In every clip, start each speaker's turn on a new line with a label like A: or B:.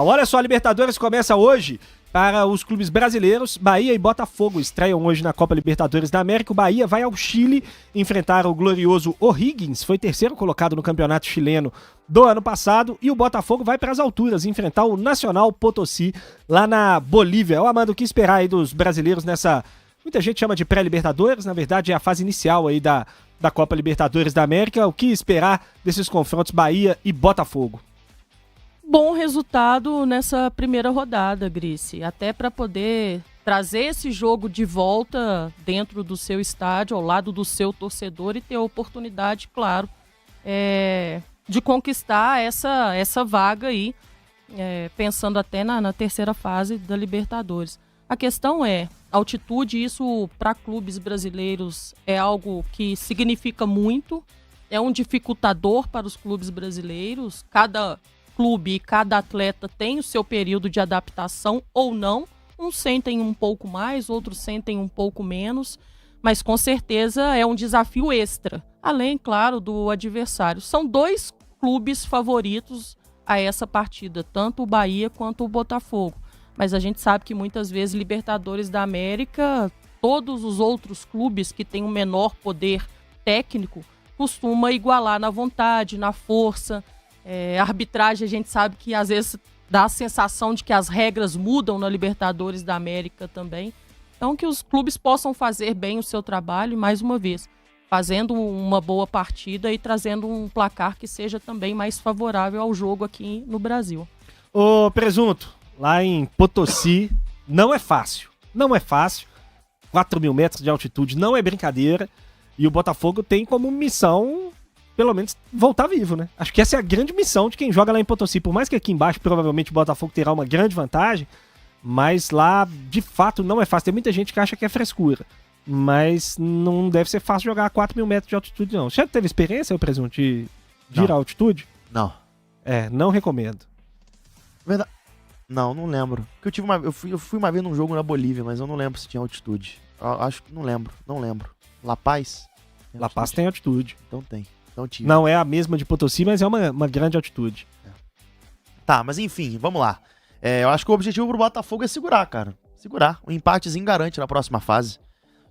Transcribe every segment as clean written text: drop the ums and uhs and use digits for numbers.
A: Olha só, a Libertadores começa hoje para os clubes brasileiros. Bahia e Botafogo estreiam hoje na Copa Libertadores da América. O Bahia vai ao Chile enfrentar o glorioso O'Higgins, foi terceiro colocado no campeonato chileno do ano passado. E o Botafogo vai para as alturas enfrentar o Nacional Potosí lá na Bolívia. Ô, Amanda, o que esperar aí dos brasileiros nessa... Muita gente chama de pré-Libertadores, na verdade é a fase inicial aí da Copa Libertadores da América. O que esperar desses confrontos Bahia e Botafogo?
B: Bom resultado nessa primeira rodada, Grice, até para poder trazer esse jogo de volta dentro do seu estádio, ao lado do seu torcedor e ter a oportunidade, claro, de conquistar essa vaga aí, pensando até na terceira fase da Libertadores. A questão é, altitude, isso para clubes brasileiros é algo que significa muito, é um dificultador para os clubes brasileiros, cada clube e cada atleta tem o seu período de adaptação ou não. Uns sentem um pouco mais, outros sentem um pouco menos, mas com certeza é um desafio extra, além, claro, do adversário. São dois clubes favoritos a essa partida, tanto o Bahia quanto o Botafogo. Mas a gente sabe que muitas vezes Libertadores da América, todos os outros clubes que têm um menor poder técnico costuma igualar na vontade, na força. A arbitragem, a gente sabe que às vezes dá a sensação de que as regras mudam na Libertadores da América também. Então que os clubes possam fazer bem o seu trabalho e, mais uma vez, fazendo uma boa partida e trazendo um placar que seja também mais favorável ao jogo aqui no Brasil.
A: Ô, Presunto, lá em Potosí não é fácil. Não é fácil. 4.000 metros de altitude não é brincadeira. E o Botafogo tem como missão, pelo menos, voltar vivo, né? Acho que essa é a grande missão de quem joga lá em Potosí. Por mais que aqui embaixo provavelmente o Botafogo terá uma grande vantagem, mas lá, de fato, não é fácil. Tem muita gente que acha que é frescura, mas não deve ser fácil jogar a 4.000 metros de altitude, não. Você já teve experiência, Presunto, de ir à altitude?
C: Não.
A: Não recomendo.
C: Verdade. Não lembro. Porque eu fui uma vez num jogo na Bolívia, mas eu não lembro se tinha altitude. Eu acho que não lembro. La Paz?
A: La Paz tem altitude.
C: Então tem. Então tive.
A: Não é a mesma de Potosí, mas é uma grande altitude.
C: Tá, mas enfim, vamos lá. Eu acho que o objetivo pro Botafogo é segurar, cara. Segurar. Um empatezinho garante na próxima fase.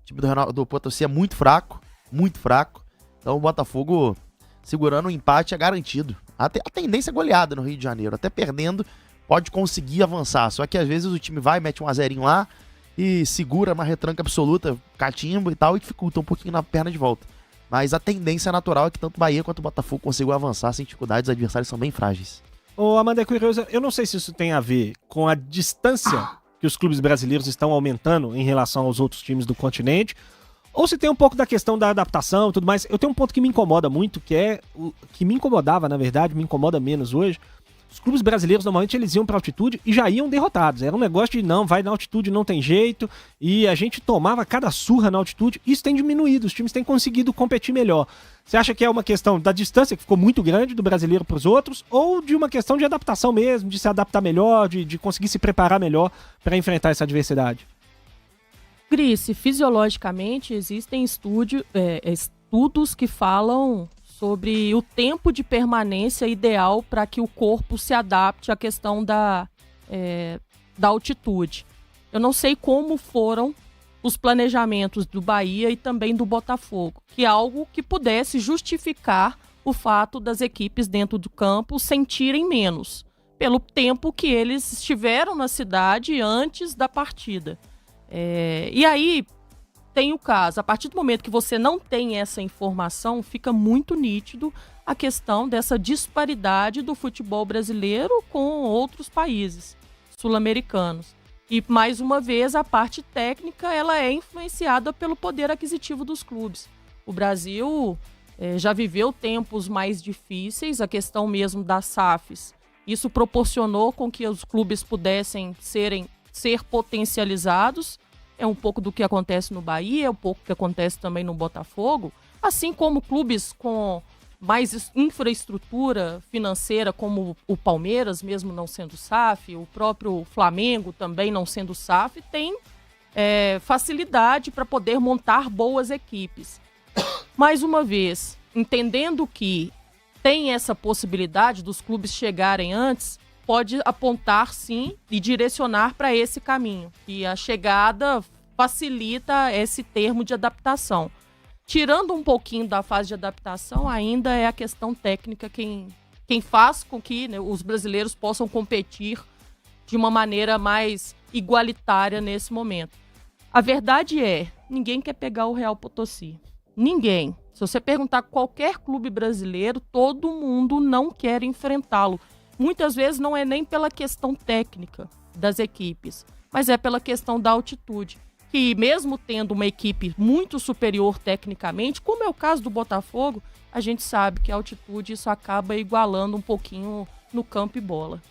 C: O time do Potosí é muito fraco. Muito fraco. Então o Botafogo segurando o empate é garantido. A tendência é goleada no Rio de Janeiro. Até perdendo, pode conseguir avançar. Só que às vezes o time vai, mete um azerinho lá e segura uma retranca absoluta, catimba e tal, e dificulta um pouquinho na perna de volta. Mas a tendência natural é que tanto o Bahia quanto o Botafogo consigam avançar sem dificuldades, os adversários são bem frágeis.
A: Ô, Amanda, é curioso, eu não sei se isso tem a ver com a distância que os clubes brasileiros estão aumentando em relação aos outros times do continente, ou se tem um pouco da questão da adaptação e tudo mais. Eu tenho um ponto que me incomoda muito, que me incomodava, na verdade, me incomoda menos hoje. Os clubes brasileiros, normalmente, eles iam pra altitude e já iam derrotados. Era um negócio de, não, vai na altitude, não tem jeito. E a gente tomava cada surra na altitude. Isso tem diminuído, os times têm conseguido competir melhor. Você acha que é uma questão da distância que ficou muito grande do brasileiro pros outros? Ou de uma questão de adaptação mesmo, de se adaptar melhor, de conseguir se preparar melhor para enfrentar essa adversidade?
B: Grice, fisiologicamente existem estudos que falam sobre o tempo de permanência ideal para que o corpo se adapte à questão da altitude. Eu não sei como foram os planejamentos do Bahia e também do Botafogo, que é algo que pudesse justificar o fato das equipes dentro do campo sentirem menos, pelo tempo que eles estiveram na cidade antes da partida. E aí tem o caso, a partir do momento que você não tem essa informação, fica muito nítido a questão dessa disparidade do futebol brasileiro com outros países sul-americanos. E, mais uma vez, a parte técnica ela é influenciada pelo poder aquisitivo dos clubes. O Brasil já viveu tempos mais difíceis, a questão mesmo das SAFs. Isso proporcionou com que os clubes pudessem ser potencializados. É um pouco do que acontece no Bahia, é um pouco do que acontece também no Botafogo, assim como clubes com mais infraestrutura financeira, como o Palmeiras, mesmo não sendo SAF, o próprio Flamengo também não sendo SAF, tem facilidade para poder montar boas equipes. Mais uma vez, entendendo que tem essa possibilidade dos clubes chegarem antes, pode apontar, sim, e direcionar para esse caminho. E a chegada facilita esse termo de adaptação. Tirando um pouquinho da fase de adaptação, ainda é a questão técnica quem faz com que, né, os brasileiros possam competir de uma maneira mais igualitária nesse momento. A verdade é, ninguém quer pegar o Real Potosí. Ninguém. Se você perguntar qualquer clube brasileiro, todo mundo não quer enfrentá-lo. Muitas vezes não é nem pela questão técnica das equipes, mas é pela questão da altitude. Que mesmo tendo uma equipe muito superior tecnicamente, como é o caso do Botafogo, a gente sabe que a altitude isso acaba igualando um pouquinho no campo e bola.